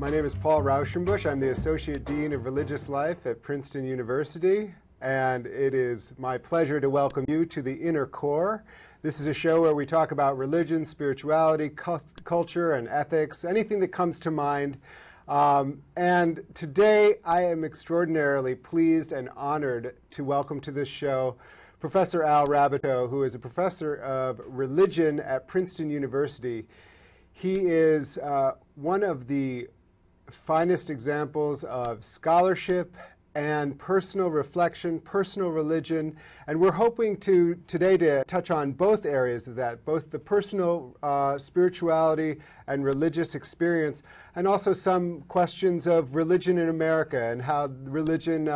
My name is Paul Rauschenbusch. I'm the Associate Dean of Religious Life at Princeton University, and it is my pleasure to welcome you to the Inner Core. This is a show where we talk about religion, spirituality, culture, and ethics, anything that comes to mind. And today I am extraordinarily pleased and honored to welcome to this show Professor Al Raboteau, who is a professor of religion at Princeton University. He is one of the finest examples of scholarship and personal reflection, personal religion, and we're hoping today to touch on both areas of that, both the personal spirituality and religious experience, and also some questions of religion in America and how religion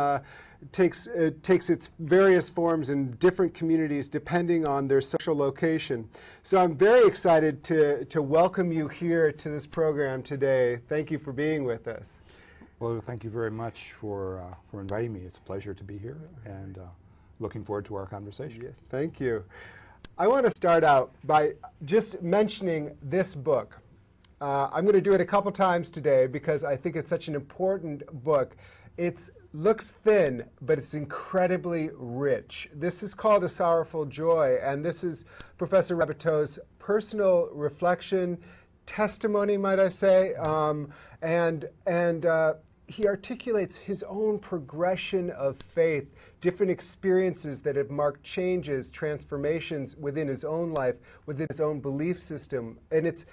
takes its various forms in different communities depending on their social location. So I'm very excited to welcome you here to this program today. Thank you for being with us. Well, thank you very much for inviting me. It's a pleasure to be here, and looking forward to our conversation. Yes, thank you. I want to start out by just mentioning this book. I'm going to do it a couple times today because I think it's such an important book. It looks thin, but it's incredibly rich. This is called A Sorrowful Joy, and this is Professor Raboteau's personal reflection, testimony, might I say, and he articulates his own progression of faith, different experiences that have marked changes, transformations within his own life, within his own belief system. And it's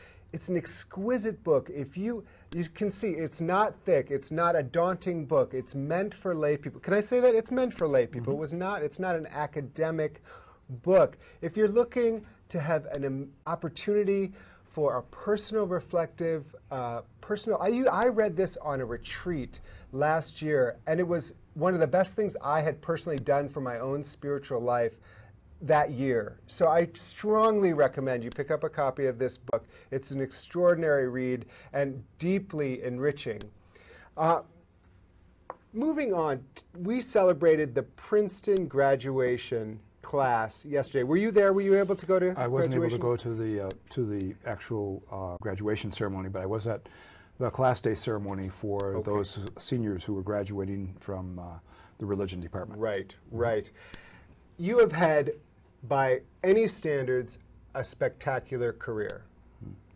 an exquisite book. If you can see, it's not thick. It's not a daunting book. It's meant for lay people. Can I say that? It's meant for lay people. Mm-hmm. It's not an academic book. If you're looking to have an opportunity for a personal, reflective, I read this on a retreat last year, and it was one of the best things I had personally done for my own spiritual life that year. So I strongly recommend you pick up a copy of this book. It's an extraordinary read and deeply enriching. Moving on, we celebrated the Princeton graduation class yesterday. Were you there? Were you able to go to I wasn't graduation? able to go to the actual graduation ceremony, but I was at the class day ceremony for those seniors who were graduating from the religion department. Right, right. You have had, by any standards, a spectacular career.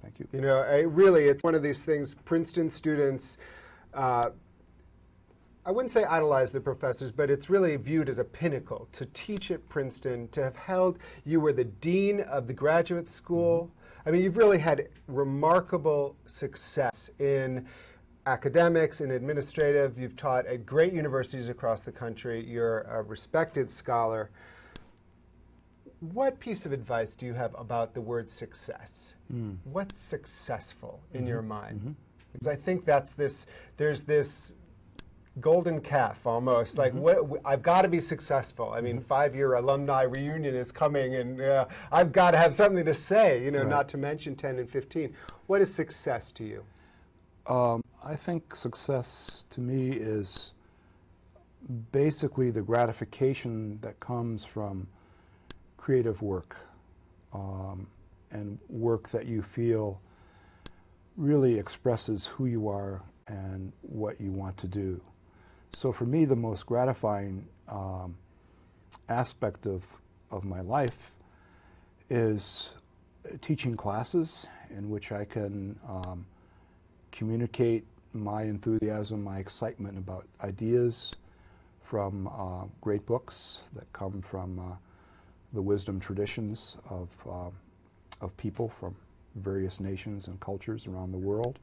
Thank you. You know, really, it's one of these things. Princeton students, I wouldn't say idolize the professors, but it's really viewed as a pinnacle to teach at Princeton, to have held. You were the dean of the graduate school. I mean, you've really had remarkable success in academics and administrative. You've taught at great universities across the country. You're a respected scholar. What piece of advice do you have about the word success? What's successful in your mind? Because I think there's this golden calf almost, like I've got to be successful. I mean, 5-year alumni reunion is coming, and I've got to have something to say, you know, not to mention 10 and 15. What is success to you? I think success to me is basically the gratification that comes from creative work, and work that you feel really expresses who you are and what you want to do. So for me, the most gratifying aspect of my life is teaching classes in which I can communicate my enthusiasm, my excitement about ideas from great books that come from the wisdom traditions of people from various nations and cultures around the world.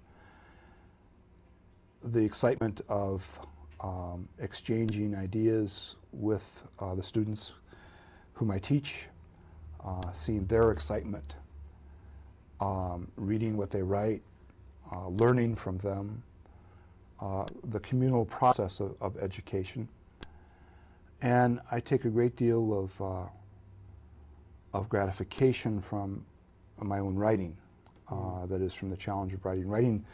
The excitement of exchanging ideas with the students whom I teach, seeing their excitement, reading what they write, learning from them, the communal process of education. And I take a great deal of gratification from my own writing, that is from the challenge of writing. Writing,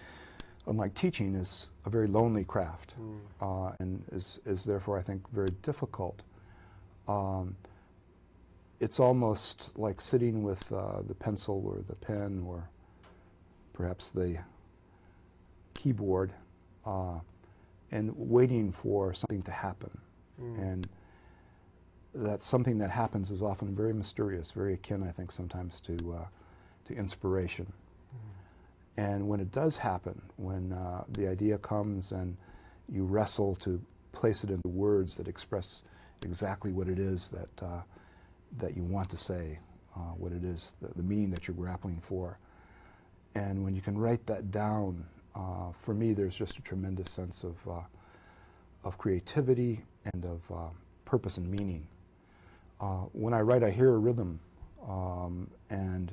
unlike teaching, is a very lonely craft, and is therefore, I think, very difficult. It's almost like sitting with the pencil or the pen or perhaps the keyboard and waiting for something to happen. And that something that happens is often very mysterious, very akin, I think, sometimes to inspiration. And when it does happen, when the idea comes and you wrestle to place it into words that express exactly what it is that you want to say, what it is, the meaning that you're grappling for. And when you can write that down, for me, there's just a tremendous sense of creativity and of purpose and meaning. When I write, I hear a rhythm, and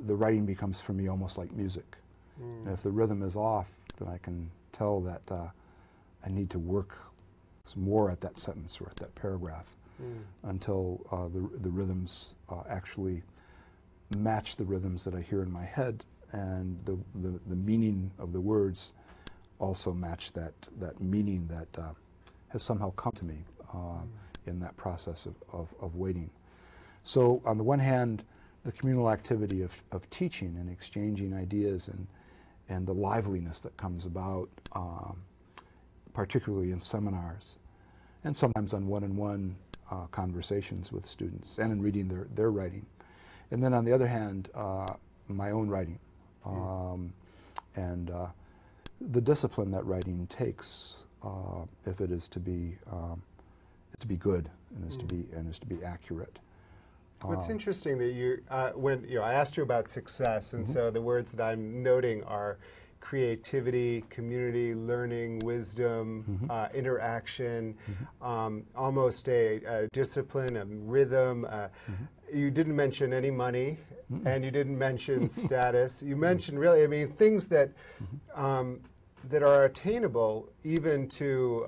the writing becomes for me almost like music. And if the rhythm is off, then I can tell that I need to work some more at that sentence or at that paragraph until the rhythms actually match the rhythms that I hear in my head, and the meaning of the words also match that meaning that has somehow come to me in that process of waiting. So on the one hand, the communal activity of teaching and exchanging ideas and the liveliness that comes about, particularly in seminars, and sometimes on one-on-one conversations with students, and in reading their writing. And then on the other hand, my own writing, and the discipline that writing takes, if it is to be good and is to be accurate. Well, it's interesting that you, when I asked you about success, and so the words that I'm noting are creativity, community, learning, wisdom, interaction, almost a discipline, a rhythm. You didn't mention any money, and you didn't mention status. You mentioned really, I mean, things that that are attainable even to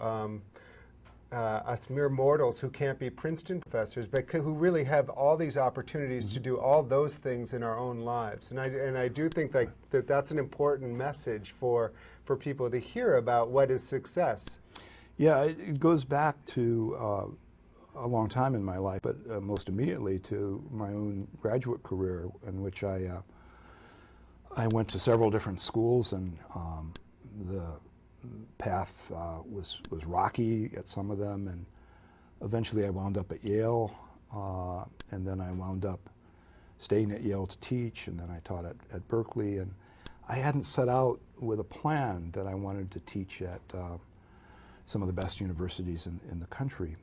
us mere mortals who can't be Princeton professors, but who really have all these opportunities to do all those things in our own lives. And I do think that's an important message for people to hear about what is success. Yeah, it goes back to a long time in my life, but most immediately to my own graduate career, in which I went to several different schools, and the path was rocky at some of them, and eventually I wound up at Yale, and then I wound up staying at Yale to teach, and then I taught at Berkeley, and I hadn't set out with a plan that I wanted to teach at some of the best universities in the country.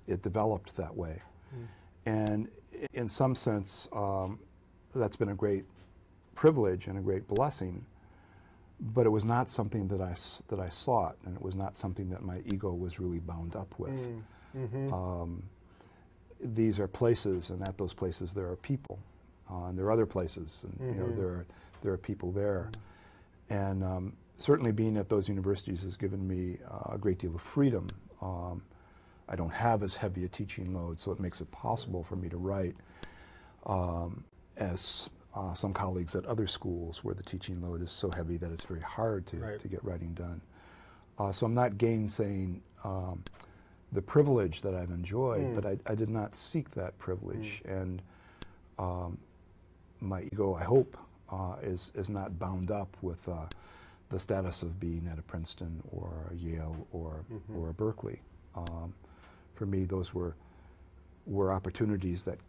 It developed that way, and in some sense that's been a great privilege and a great blessing. But it was not something that I sought, and it was not something that my ego was really bound up with. These are places, and at those places there are people, and there are other places, and you know, there are people there. And certainly being at those universities has given me a great deal of freedom. I don't have as heavy a teaching load, so it makes it possible for me to write as some colleagues at other schools where the teaching load is so heavy that it's very hard to get writing done. So I'm not gainsaying the privilege that I've enjoyed, but I did not seek that privilege. And my ego, I hope, is not bound up with the status of being at a Princeton or a Yale or a Berkeley. For me, those were opportunities that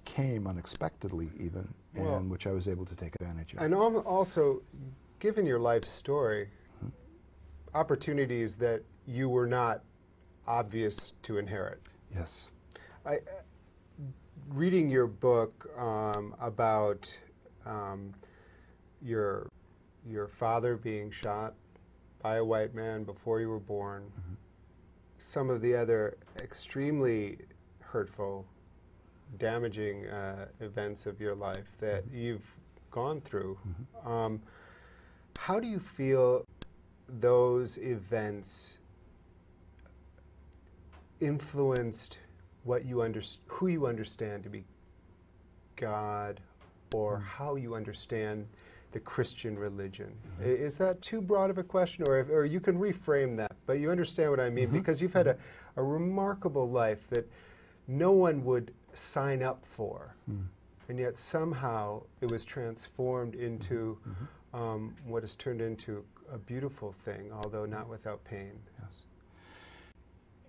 came unexpectedly even, and which I was able to take advantage of. And also, given your life story, opportunities that you were not obvious to inherit. Yes. Reading your book about your father being shot by a white man before you were born, some of the other extremely hurtful, damaging events of your life that you've gone through. How do you feel those events influenced what you who you understand to be God, or how you understand the Christian religion? Is that too broad of a question, or you can reframe that, but you understand what I mean, because you've had a remarkable life that no one would sign up for, and yet somehow it was transformed into what has turned into a beautiful thing, although not without pain.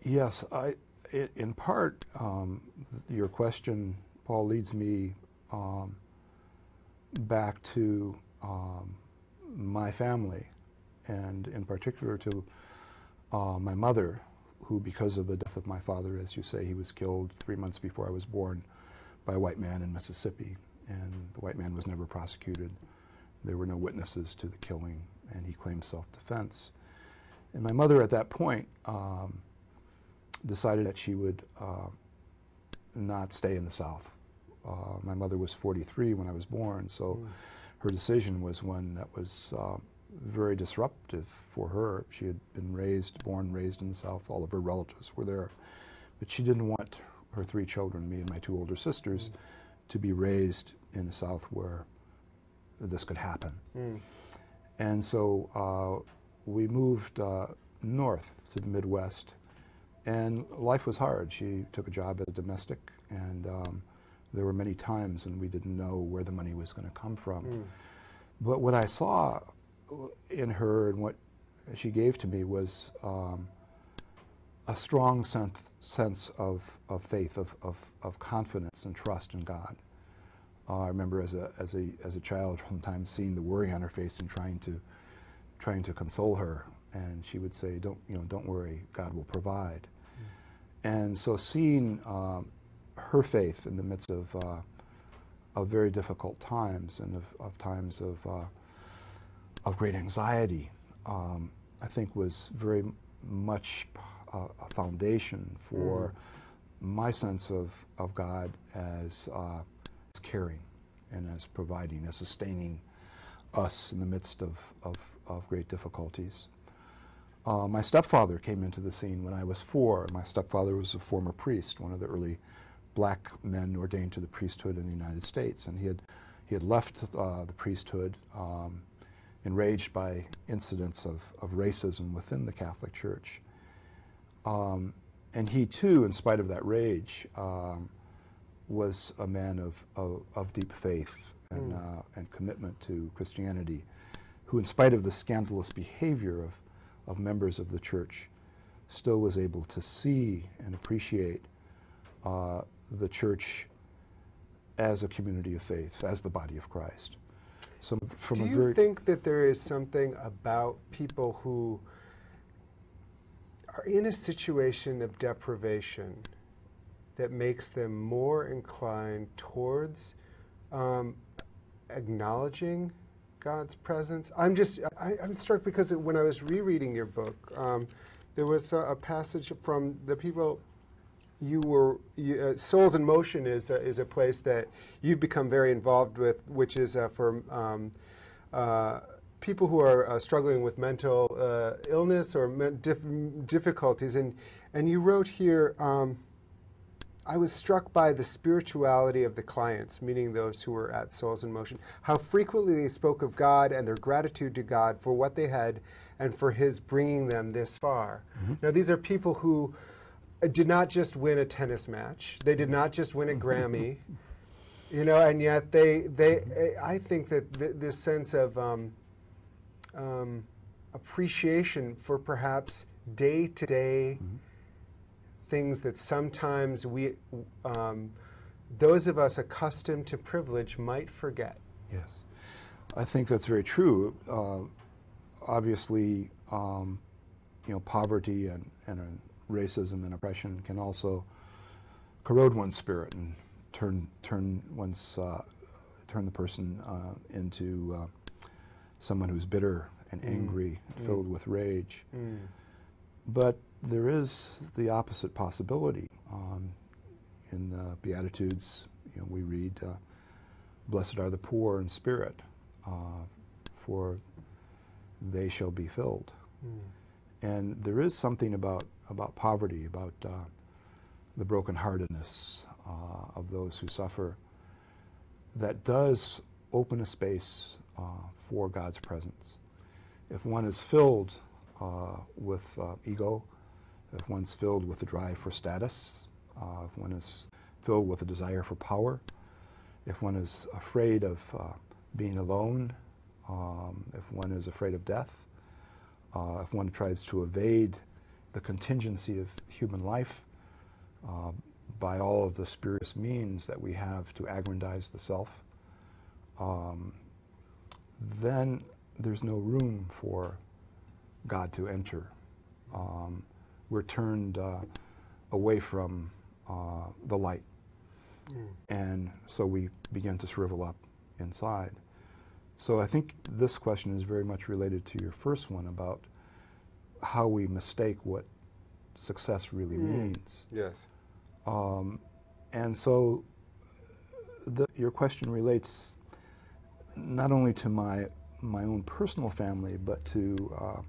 Yes. In part, your question, Paul, leads me back to my family, and in particular to my mother, who, because of the death of my father, as you say, he was killed 3 months before I was born by a white man in Mississippi, and the white man was never prosecuted. There were no witnesses to the killing, and he claimed self-defense. And my mother, at that point, decided that she would not stay in the South. My mother was 43 when I was born, so her decision was one that was very disruptive for her. She had been born, raised in the South. All of her relatives were there. But she didn't want her 3 children, me and my 2 older sisters, to be raised in the South where this could happen. And so we moved north to the Midwest, and life was hard. She took a job as a domestic, and there were many times when we didn't know where the money was going to come from. But what I saw in her and what she gave to me was a strong sense of faith, of confidence and trust in God. I remember as a child sometimes seeing the worry on her face and trying to console her, and she would say, "Don't worry, God will provide." And so seeing her faith in the midst of very difficult times and of times of great anxiety, I think was very much a foundation for my sense of God as caring and as providing, as sustaining us in the midst of great difficulties. My stepfather came into the scene when I was 4. My stepfather was a former priest, one of the early black men ordained to the priesthood in the United States, and he had left the priesthood enraged by incidents of racism within the Catholic Church. And he too, in spite of that rage, was a man of deep faith and commitment to Christianity, who, in spite of the scandalous behavior of members of the church, still was able to see and appreciate the church as a community of faith, as the body of Christ. So from Do you think that there is something about people who are in a situation of deprivation that makes them more inclined towards acknowledging God's presence? I'm struck because when I was rereading your book, there was a passage from the people Souls in Motion is a place that you've become very involved with, which is for people who are struggling with mental illness or difficulties. And you wrote here, I was struck by the spirituality of the clients, meaning those who were at Souls in Motion, how frequently they spoke of God and their gratitude to God for what they had and for His bringing them this far. Now, these are people who did not just win a tennis match. They did not just win a Grammy, and yet I think that this sense of appreciation for perhaps day-to-day things that sometimes those of us accustomed to privilege might forget. Yes, I think that's very true. Obviously, poverty and racism and oppression can also corrode one's spirit and turn the person into someone who's bitter and angry, filled with rage. But there is the opposite possibility. In the Beatitudes, we read, "Blessed are the poor in spirit, for they shall be filled." And there is something about poverty, about the brokenheartedness of those who suffer, that does open a space for God's presence. If one is filled with ego, if one's filled with a drive for status, if one is filled with a desire for power, if one is afraid of being alone if one is afraid of death, if one tries to evade the contingency of human life by all of the spurious means that we have to aggrandize the self, then there's no room for God to enter. We're turned away from the light, and so we begin to shrivel up inside. So I think this question is very much related to your first one about how we mistake what success really means. Yes. And so your question relates not only to my own personal family, but to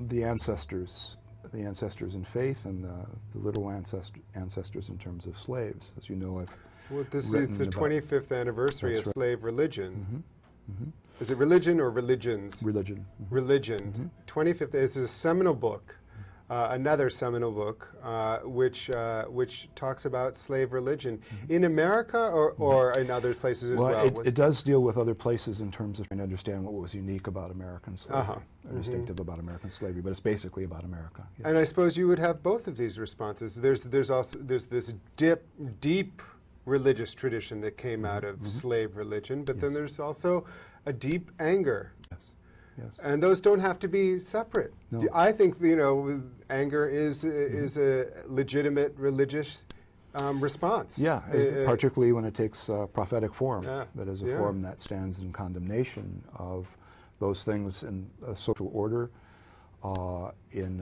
the ancestors in faith and the little ancestors in terms of slaves. As you know, well, this is the 25th anniversary of slave religion. Is it religion or religions? Religion. Religion. 25th is a seminal book, another seminal book, which talks about slave religion in America or in other places as well. It does deal with other places in terms of trying to understand what was unique about American slavery, or distinctive about American slavery, but it's basically about America. Yes. And I suppose you would have both of these responses. There's this deep religious tradition that came out of slave religion, but then there's also a deep anger. Yes. Yes. And those don't have to be separate. No. I think anger is a legitimate religious response. Yeah, particularly when it takes prophetic form. Yeah. That is a form that stands in condemnation of those things in social order, in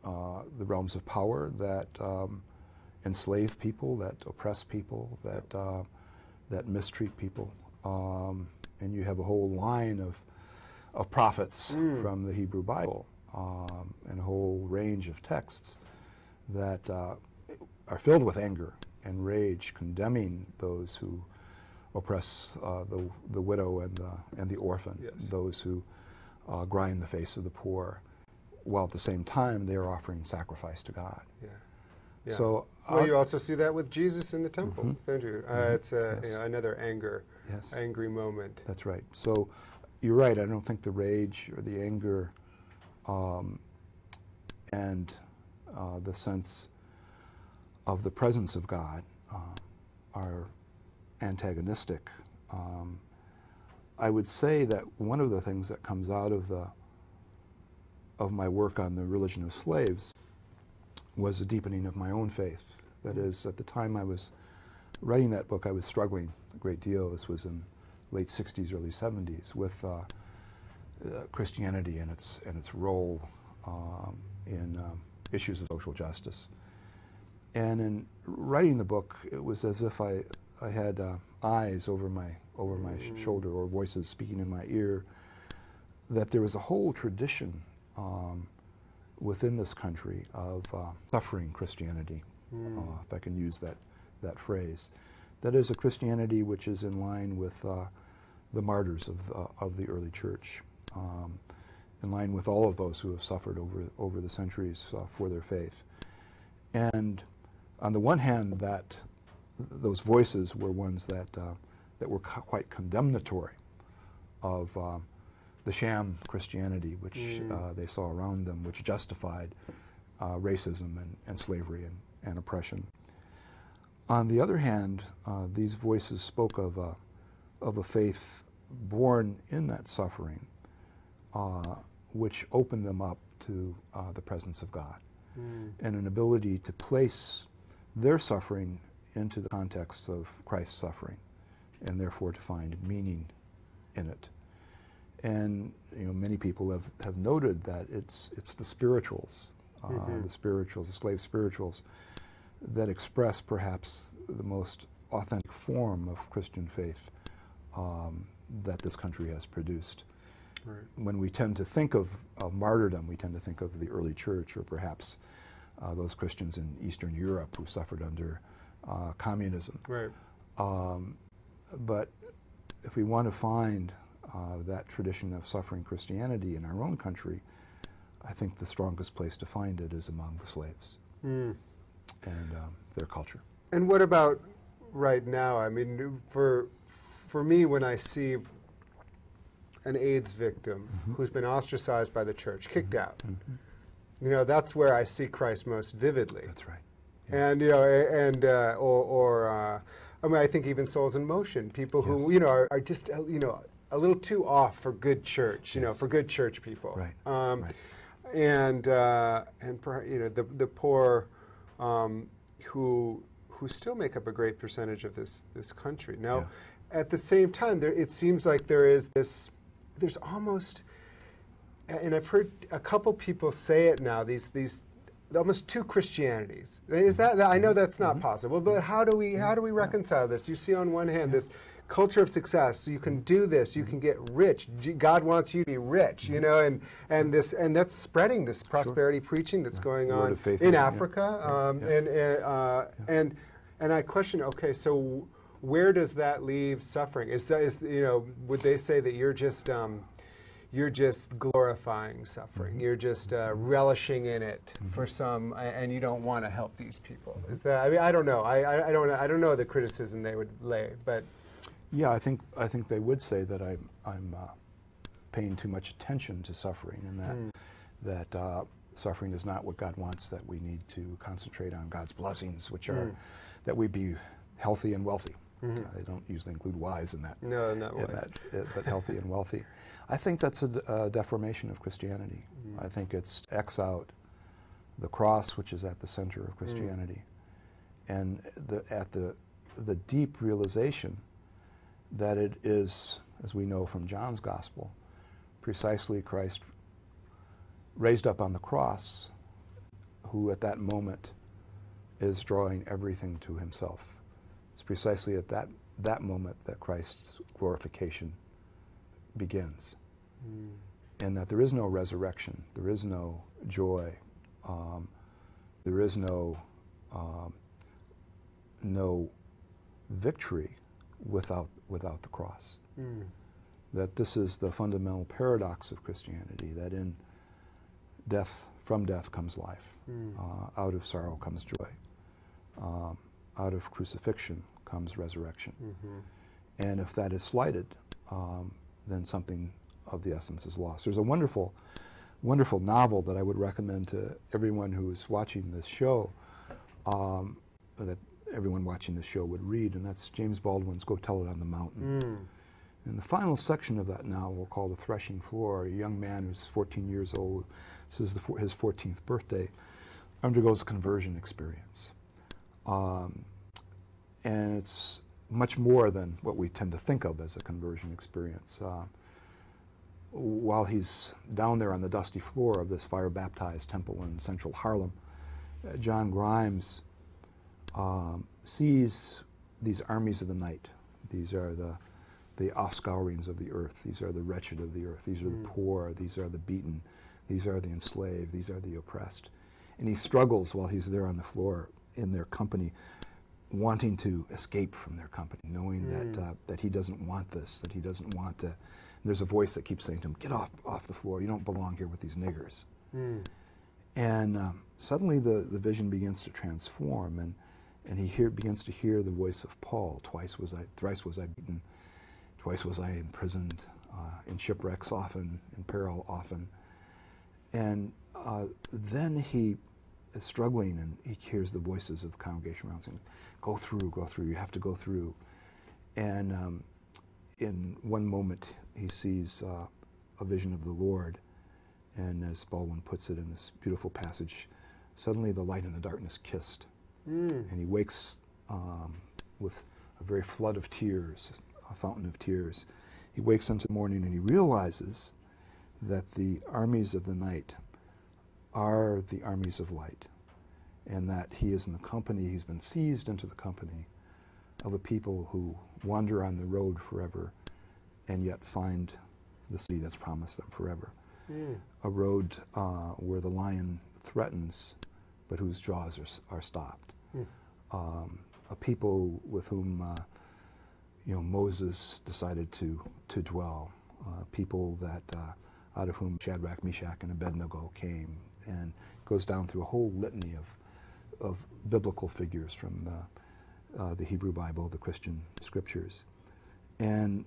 the realms of power that enslave people, that oppress people, that mistreat people. And you have a whole line of prophets from the Hebrew Bible and a whole range of texts that are filled with anger and rage, condemning those who oppress the widow and the orphan, those who grind the face of the poor, while at the same time they are offering sacrifice to God. Yeah. Yeah. So, well, you also see that with Jesus in the temple, don't you? It's another angry moment. That's right. So you're right. I don't think the rage or the anger and the sense of the presence of God are antagonistic. I would say that one of the things that comes out of my work on the religion of slaves was a deepening of my own faith. That is, at the time I was writing that book, I was struggling a great deal. This was in late 60s, early 70s, with Christianity and its role in issues of social justice. And in writing the book, it was as if I had eyes over my shoulder, or voices speaking in my ear, that there was a whole tradition within this country of suffering Christianity, if I can use that phrase. That is a Christianity which is in line with the martyrs of the early church, in line with all of those who have suffered over the centuries for their faith. And on the one hand, those voices were ones that were quite condemnatory of the sham Christianity which they saw around them, which justified racism and slavery and oppression. On the other hand, these voices spoke of a faith born in that suffering, which opened them up to the presence of God, and an ability to place their suffering into the context of Christ's suffering, and therefore to find meaning in it. And many people have noted that it's the spirituals, the slave spirituals, that express perhaps the most authentic form of Christian faith that this country has produced. Right. When we tend to think of martyrdom, we tend to think of the early church, or perhaps those Christians in Eastern Europe who suffered under communism. Right. But if we want to find that tradition of suffering Christianity in our own country, I think the strongest place to find it is among the slaves and their culture. And what about right now? I mean, for me, when I see an AIDS victim who's been ostracized by the church, kicked out. Mm-hmm. You know, that's where I see Christ most vividly. That's right. Yeah. And, you know, and I mean, I think even Souls in Motion, people who, you know, are just, you know, a little too off for good church, you know, for good church people. Right. Right. And you know, the poor who still make up a great percentage of this country. Now, at the same time, it seems like there's almost, and I've heard a couple people say it now, these almost two Christianities. Is that I know that's not possible, but how do we reconcile this? You see on one hand this culture of success. You can do this. You can get rich. God wants you to be rich, you know, and that's spreading this prosperity preaching that's going on in Africa. And I question, okay, so where does that leave suffering? Is you know, would they say that you're just glorifying suffering? You're just relishing in it for some, and you don't want to help these people? Is that? I mean, I don't know. I don't know the criticism they would lay, but. Yeah, I think they would say that I'm paying too much attention to suffering, and that suffering is not what God wants. That we need to concentrate on God's blessings, which are that we be healthy and wealthy. They don't usually include wise in that. No, not wise. But healthy and wealthy. I think that's a deformation of Christianity. I think it's X out the cross, which is at the center of Christianity, and the deep realization that it is, as we know from John's Gospel, precisely Christ raised up on the cross, who at that moment is drawing everything to himself. It's precisely at that moment that Christ's glorification begins. And that there is no resurrection, there is no joy, there is no victory without the cross. That this is the fundamental paradox of Christianity, that in death, from death comes life. Out of sorrow comes joy. Out of crucifixion comes resurrection. And if that is slighted, then something of the essence is lost. There's a wonderful novel that I would recommend to everyone who is watching this show, that everyone watching this show would read, and that's James Baldwin's Go Tell It on the Mountain. In the final section of that novel, called The Threshing Floor, a young man who's 14 years old, this is his 14th birthday, undergoes a conversion experience. And it's much more than what we tend to think of as a conversion experience. While he's down there on the dusty floor of this fire-baptized temple in central Harlem, John Grimes sees these armies of the night. These are the offscourings of the earth. These are the wretched of the earth. These are the poor. These are the beaten. These are the enslaved. These are the oppressed. And he struggles while he's there on the floor in their company, wanting to escape from their company, knowing that he doesn't want this, that he doesn't want to. There's a voice that keeps saying to him, "Get off the floor. You don't belong here with these niggers." And suddenly the vision begins to transform, and he begins to hear the voice of Paul. Thrice was I beaten, twice was I imprisoned, in shipwrecks often, in peril often. And then he is struggling, and he hears the voices of the congregation around saying, go through, you have to go through. And in one moment he sees a vision of the Lord, and as Baldwin puts it in this beautiful passage, suddenly the light and the darkness kissed. And he wakes with a very flood of tears, a fountain of tears. He wakes into the morning and he realizes that the armies of the night are the armies of light, and that he is in the company, he's been seized into the company of a people who wander on the road forever and yet find the city that's promised them forever. A road where the lion threatens but whose jaws are stopped. A people with whom Moses decided to dwell. People that out of whom Shadrach, Meshach, and Abednego came, and goes down through a whole litany of biblical figures from the Hebrew Bible, the Christian scriptures. And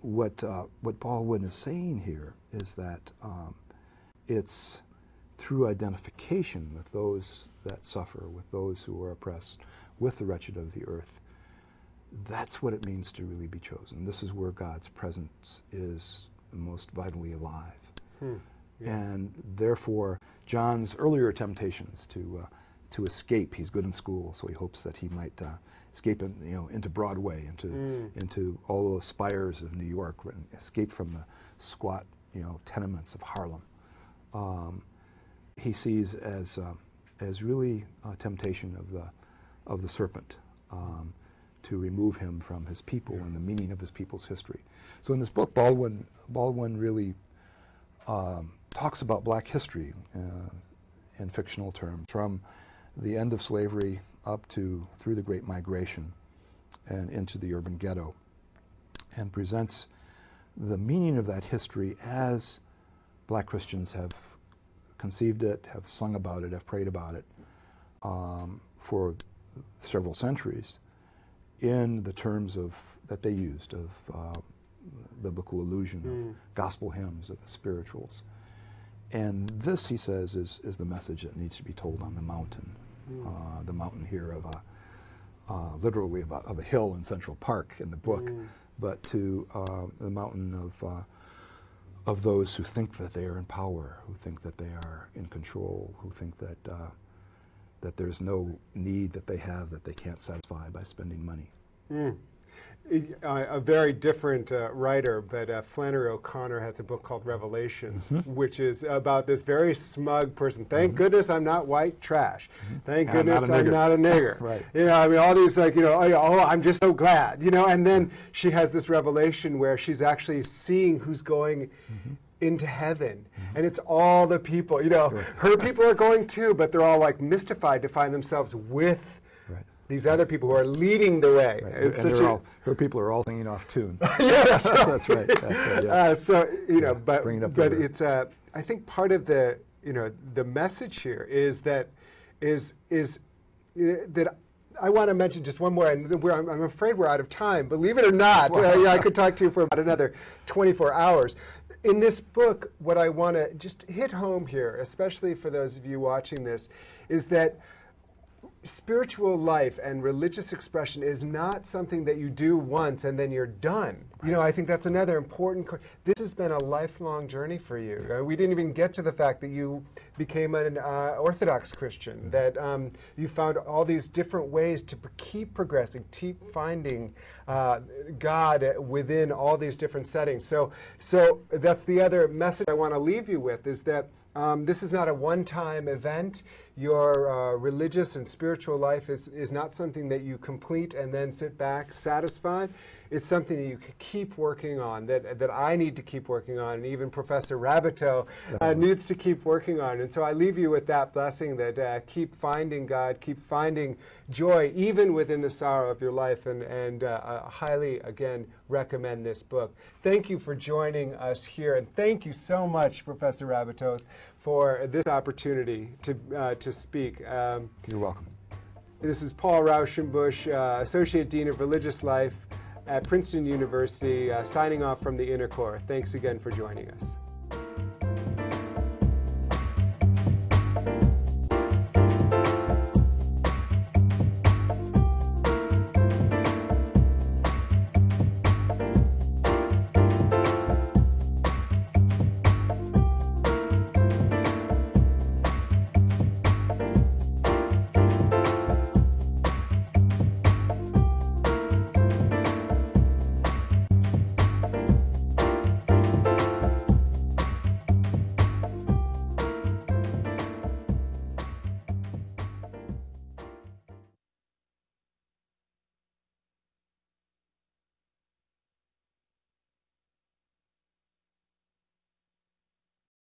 what Baldwin is saying here is that it's through identification with those that suffer, with those who are oppressed, with the wretched of the earth. That's what it means to really be chosen. This is where God's presence is most vitally alive. Yeah. And therefore, John's earlier temptations to escape, he's good in school, so he hopes that he might escape into Broadway, into all those spires of New York, and escape from the squat tenements of Harlem. He sees as really a temptation of the serpent to remove him from his people and the meaning of his people's history. So in this book, Baldwin really talks about black history in fictional terms, from the end of slavery up through the Great Migration and into the urban ghetto, and presents the meaning of that history as black Christians have conceived it, have sung about it, have prayed about it for several centuries, in the terms that they used of biblical allusion, of gospel hymns, of the spirituals. And this, he says, is the message that needs to be told on the mountain. The mountain here of literally of a hill in Central Park in the book, but to the mountain of those who think that they are in power, who think that they are in control, who think that there's no need that they have that they can't satisfy by spending money. A very different writer, but Flannery O'Connor has a book called Revelation, which is about this very smug person. Thank goodness I'm not white trash. Thank goodness I'm not a nigger. Right. I mean, all these I'm just so glad. And then she has this revelation where she's actually seeing who's going into heaven, and it's all the people. Her people are going too, but they're all like mystified to find themselves with these other people who are leading the way. Right. And her people are all singing off tune. Yes, that's right. Yeah. But it's I think part of the the message here is that I want to mention just one more, and I'm afraid we're out of time. Believe it or not, I could talk to you for about another 24 hours. In this book, what I want to just hit home here, especially for those of you watching this, is that spiritual life and religious expression is not something that you do once and then you're done. I think that's another important. This has been a lifelong journey for you. We didn't even get to the fact that you became an Orthodox Christian, that you found all these different ways to keep progressing, keep finding God within all these different settings. So that's the other message I want to leave you with, is that this is not a one-time event. Your religious and spiritual life is not something that you complete and then sit back satisfied. It's something that you can keep working on, that I need to keep working on, and even Professor Rabbitoe needs to keep working on. And so I leave you with that blessing, that keep finding God, keep finding joy, even within the sorrow of your life, and highly, again, recommend this book. Thank you for joining us here, and thank you so much, Professor Rabbitoe, for this opportunity to speak. You're welcome. This is Paul Rauschenbusch, Associate Dean of Religious Life at Princeton University, signing off from the Inner Core. Thanks again for joining us.